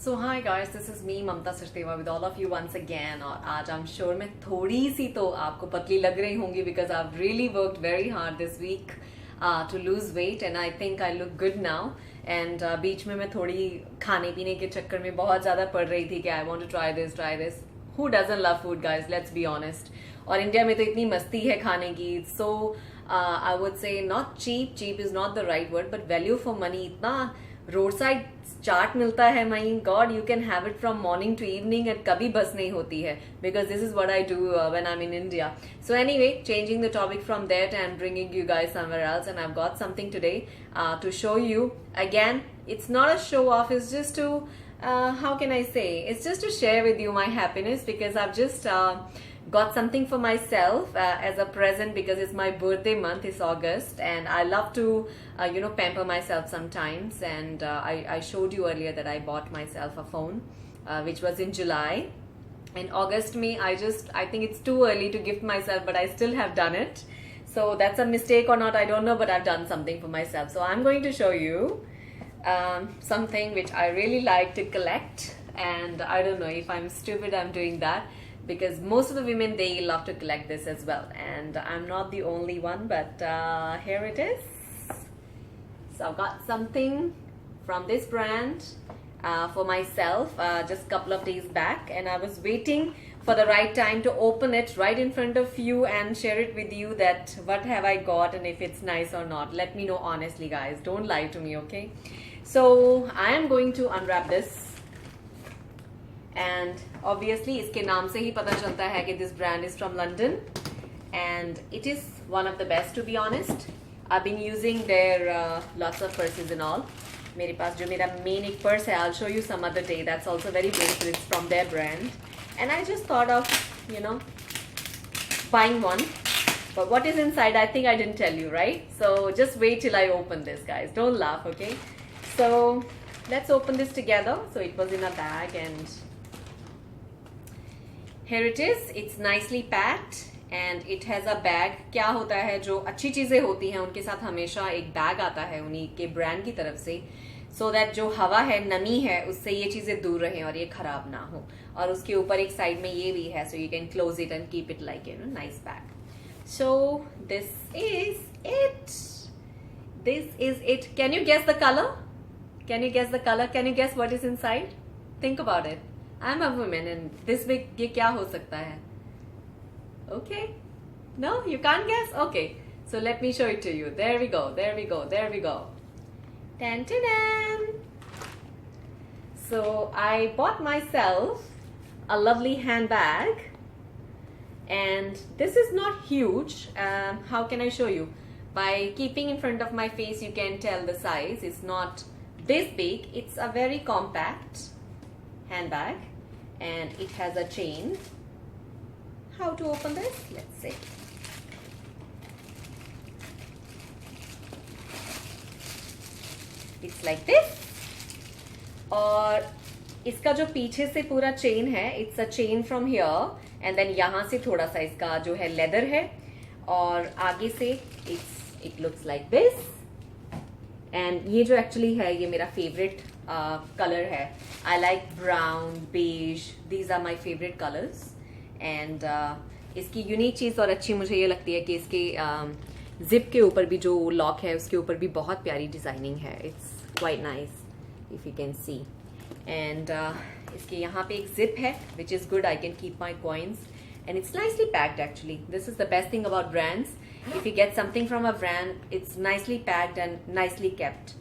So hi guys, this is me Mamta Sachdeva with all of you once again. और आज I am sure मैं थोड़ी सी तो आपको पतली लग रही होंगी because I have really worked very hard this week to lose weight and I think I look good now. And बीच में मैं थोड़ी खाने पीने के चक्कर में बहुत ज्यादा पड़ रही थी कि I want to try this. Who doesn't love food guys, let's be honest. और इंडिया में तो इतनी मस्ती है खाने की। So I would say not cheap is not the right word, but value for money. इतना रोड साइड चाट मिलता है, my god, you can have it from morning to evening and कभी बस नहीं होती है because this is what I do when I am in India. So anyway, changing the topic from that and bringing you guys somewhere else, and I have got something today to show you. Again, it's not a show off, it's just to how can I say, it's just to share with you my happiness because I've just got something for myself as a present because it's my birthday month. It's August and I love to pamper myself sometimes, and I showed you earlier that I bought myself a phone which was in July. In August I think it's too early to gift myself, but I still have done it. So that's a mistake or not, I don't know, but I've done something for myself. So I'm going to show you something which I really like to collect, and I don't know if I'm stupid I'm doing that because most of the women, they love to collect this as well, and I'm not the only one, but here it is. So I've got something from this brand for myself just a couple of days back, and I was waiting for the right time to open it right in front of you and share it with you that what have I got and if it's nice or not. Let me know honestly guys, don't lie to me, okay? So I am going to unwrap this, and obviously इसके नाम से ही पता चलता है कि this brand is from London and it is one of the best, to be honest. I've been using their lots of purses and all. मेरे पास जो मेरा main एक पर्स है, I'll show you some other day, that's also very beautiful. It's from their brand. And I just thought of, buying one. But what is inside, I think I didn't tell you, right? So just wait till I open this, guys. Don't laugh, okay? So let's open this together. So it was in a bag and here it is. It's nicely packed and it has a bag. क्या होता है, जो अच्छी चीजें होती हैं उनके साथ हमेशा एक बैग आता है उन्हीं के ब्रांड की तरफ से, सो दैट जो हवा है, नमी है, उससे ये चीजें दूर रहें और ये खराब ना हो। और उसके ऊपर एक साइड में ये भी है, so you can close it and keep it like nice bag. So this is it. This is it. Can you guess the colour? Can you guess the colour? Can you guess what is inside? Think about it. I am a women and this big, ये क्या हो सकता है? Okay, no you can't guess? Okay, so let me show it to you. There we go, there we go, there we go. Tan, tan, tan. So I bought myself a lovely handbag, and this is not huge. How can I show you? By keeping in front of my face, you can tell the size. It's not this big. It's a very compact handbag, and it has a chain. How to open this? Let's see. It's like this. और इसका जो पीछे से पूरा chain है, it's a chain from here and then यहाँ से थोड़ा सा इसका जो है लेदर है, और आगे से it looks like this. And ये जो एक्चुअली है, ये मेरा फेवरेट कलर है। I like brown, beige, these are my favourite colours. And इसकी यूनिक चीज़ और अच्छी मुझे ये लगती है कि इसके जिप के ऊपर भी जो लॉक है उसके ऊपर भी बहुत प्यारी डिजाइनिंग है। It's quite nice if you can see. And इसके यहाँ पे एक जिप है which is good, I can keep my coins and it's nicely packed actually. This is the best thing about brands, if you get something from a brand, it's nicely packed and nicely kept.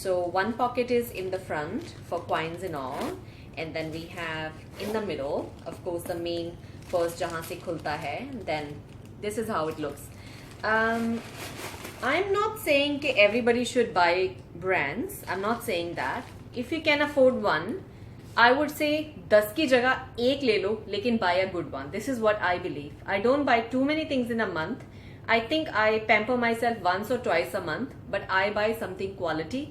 So one pocket is in the front for coins and all, and then we have in the middle, of course, the main purse जहाँ से खुलता है. Then this is how it looks. I'm not saying that everybody should buy brands. I'm not saying that. If you can afford one, I would say 10 की जगह एक ले लो, लेकिन buy a good one. This is what I believe. I don't buy too many things in a month. I think I pamper myself once or twice a month, but I buy something quality.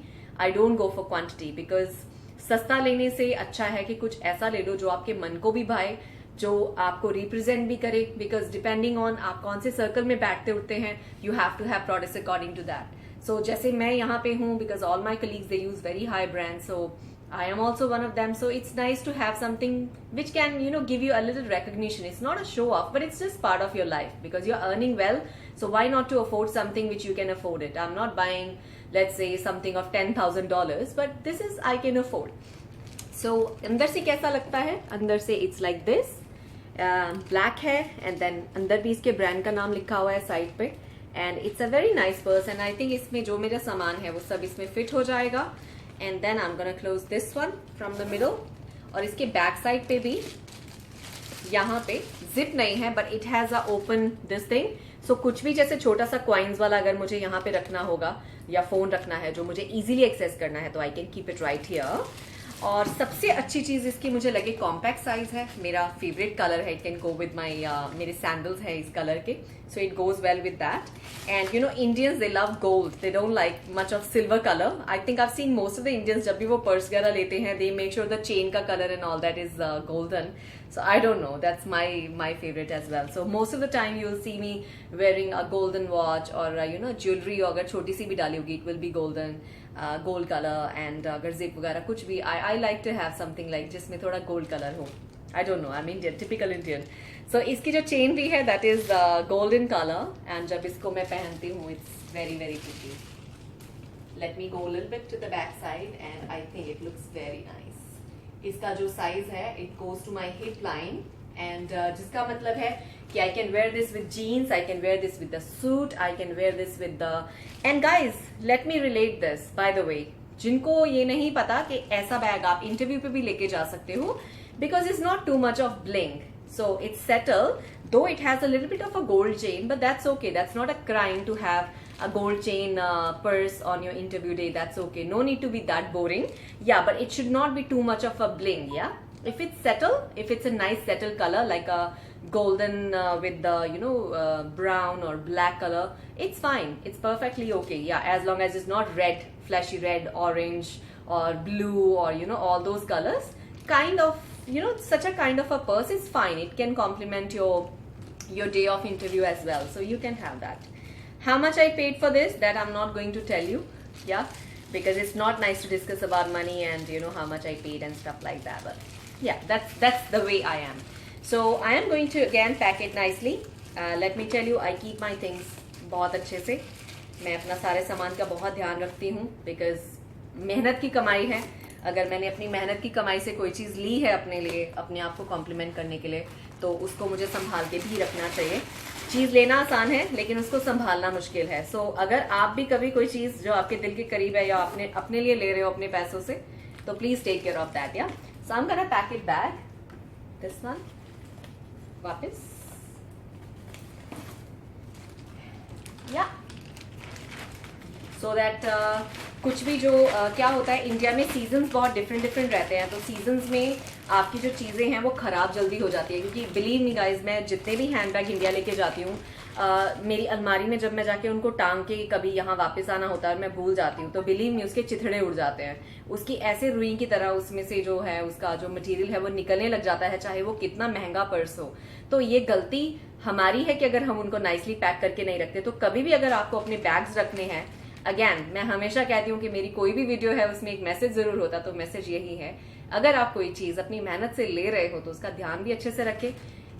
I don't go for quantity because सस्ता लेने से अच्छा है कि कुछ ऐसा ले लो जो आपके मन को भी भाए, जो आपको रिप्रेजेंट भी करे, बिकॉज डिपेंडिंग ऑन आप कौन से सर्कल में बैठते उठते हैं, you have to have products according to that. So जैसे मैं यहाँ पे हूँ, because all my colleagues they use very high brand, so I am also one of them, so it's nice to have something which can, give you a little recognition. It's not a show off, but it's just part of your life because you're earning well. So why not to afford something which you can afford it? I'm not buying, let's say, something of $10,000, but this is I can afford. So अंदर से कैसा लगता है? अंदर से it's like this, black है, and then अंदर भी इसके ब्रांड का नाम लिखा हुआ है साइड पे, and it's a very nice purse, and I think इसमें जो मेरा सामान है वो सब इसमें फिट हो जाएगा. And then I'm gonna close this one from the middle. और इसके बैक साइड पे भी यहाँ पे जिप नहीं है, but it has a open this thing. So कुछ भी जैसे छोटा सा coins वाला अगर मुझे यहाँ पे रखना होगा या फोन रखना है जो मुझे easily access करना है तो I can keep it right here. और सबसे अच्छी चीज इसकी मुझे लगे कॉम्पैक्ट साइज है. मेरा फेवरेट कलर है. It can go with my मेरे सैंडल्स है इस कलर के, so it goes well with that. And Indians they love gold, they don't like much of silver colour. I think I seen most of the Indians जब भी वो purse वगैरह लेते हैं they make sure the chain का colour and all that is golden. So I don't know, that's my favorite as well. So most of the time you'll see me wearing a golden watch or jewelry. अगर छोटी सी भी डाली होगी it will be golden, gold color. And अगर zip वगैरह कुछ भी I like to have something like जिसमें थोड़ा gold color हो. I don't know, I'm Indian, typical Indian. So इसकी जो chain भी है that is golden color, and जब इसको मैं पहनती हूँ it's very very pretty. Let me go a little bit to the back side and I think it looks very nice. इसका जो साइज है it goes to my hip line, and जिसका मतलब है कि I can wear this with jeans, I can wear this with the suit, I can wear this with the. And guys let me relate this by the way, जिनको ये नहीं पता कि ऐसा बैग आप इंटरव्यू पे भी लेके जा सकते हो because it's not too much of bling. So it's settled, though it has a little bit of a gold chain, but that's okay. That's not a crime to have a gold chain purse on your interview day. That's okay. No need to be that boring. Yeah, but it should not be too much of a bling. Yeah, if it's settled, if it's a nice settled color like a golden with the brown or black color, it's fine. It's perfectly okay. Yeah, as long as it's not red, flashy red, orange or blue or all those colors. Kind of. Such a kind of a purse is fine. It can complement your day of interview as well. So you can have that. How much I paid for this, that I'm not going to tell you. Yeah, because it's not nice to discuss about money and how much I paid and stuff like that. But yeah, that's the way I am. So I am going to again pack it nicely. Let me tell you, I keep my things बहुत अच्छे से. मैं अपना सारे सामान का बहुत ध्यान रखती हूँ because मेहनत की कमाई है. अगर मैंने अपनी मेहनत की कमाई से कोई चीज़ ली है अपने लिए, अपने आप को कॉम्प्लीमेंट करने के लिए, तो उसको मुझे संभाल के भी रखना चाहिए. चीज़ लेना आसान है लेकिन उसको संभालना मुश्किल है. सो अगर आप भी कभी कोई चीज़ जो आपके दिल के करीब है या अपने लिए ले रहे हो अपने पैसों से, तो please take care of that. Yeah so I am gonna pack it back this one वापस. या सो दैट कुछ भी जो क्या होता है इंडिया में सीजन्स बहुत डिफरेंट रहते हैं, तो सीजन्स में आपकी जो चीज़ें हैं वो ख़राब जल्दी हो जाती है. क्योंकि बिलीव मी गाइज, मैं जितने भी हैंडबैग इंडिया लेके जाती हूँ, मेरी अलमारी में जब मैं जाके उनको टांग के कभी यहाँ वापस आना होता है और मैं भूल जाती हूँ, तो बिलीव मी उसके चिथड़े उड़ जाते हैं. उसकी ऐसे रुई की तरह उसमें से जो है उसका जो मटेरियल है वो निकलने लग जाता है, चाहे वो कितना महंगा पर्स हो. तो ये गलती हमारी है कि अगर हम उनको नाइसली पैक करके नहीं रखते. तो कभी भी अगर आपको अपने बैग्स रखने हैं, अगेन मैं हमेशा कहती हूँ कि मेरी कोई भी वीडियो है उसमें एक मैसेज जरूर होता, तो मैसेज यही है, अगर आप कोई चीज अपनी मेहनत से ले रहे हो तो उसका ध्यान भी अच्छे से रखें.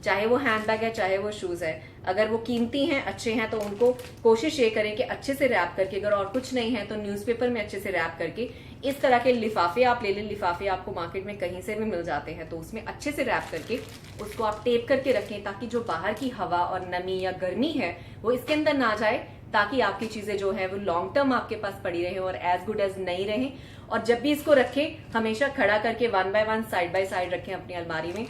चाहे वो हैंडबैग है, चाहे वो शूज है, अगर वो कीमती हैं, अच्छे हैं, तो उनको कोशिश ये करें कि अच्छे से रैप करके, अगर और कुछ नहीं है तो न्यूज़पेपर में अच्छे से रैप करके, इस तरह के लिफाफे आप ले लें. लिफाफे आपको मार्केट में कहीं से भी मिल जाते हैं, तो उसमें अच्छे से रैप करके उसको आप टेप करके रखें, ताकि जो बाहर की हवा और नमी या गर्मी है वो इसके अंदर ना जाए, ताकि आपकी चीजें जो है वो लॉन्ग टर्म आपके पास पड़ी रहे और एज गुड एज नई रहे. और जब भी इसको रखें, हमेशा खड़ा करके 1 by 1 साइड बाय साइड रखें अपनी अलमारी में.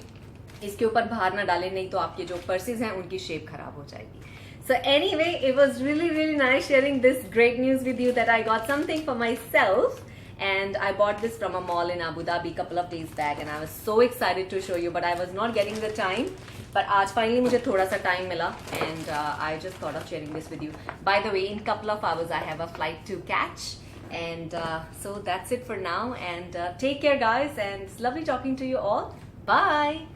इसके ऊपर बाहर ना डालें, नहीं तो आपके जो पर्सेज हैं उनकी शेप खराब हो जाएगी. So anyway, it was really nice sharing this great news with you that I got something for myself, and I bought this from a mall in Abu Dhabi couple of days back, and I was so excited to show you, but I was not getting the time. But आज finally मुझे थोड़ा सा time मिला, and I just thought of sharing this with you. By the way, in couple of hours I have a flight to catch, and so that's it for now. And take care, guys, and it's lovely talking to you all. Bye.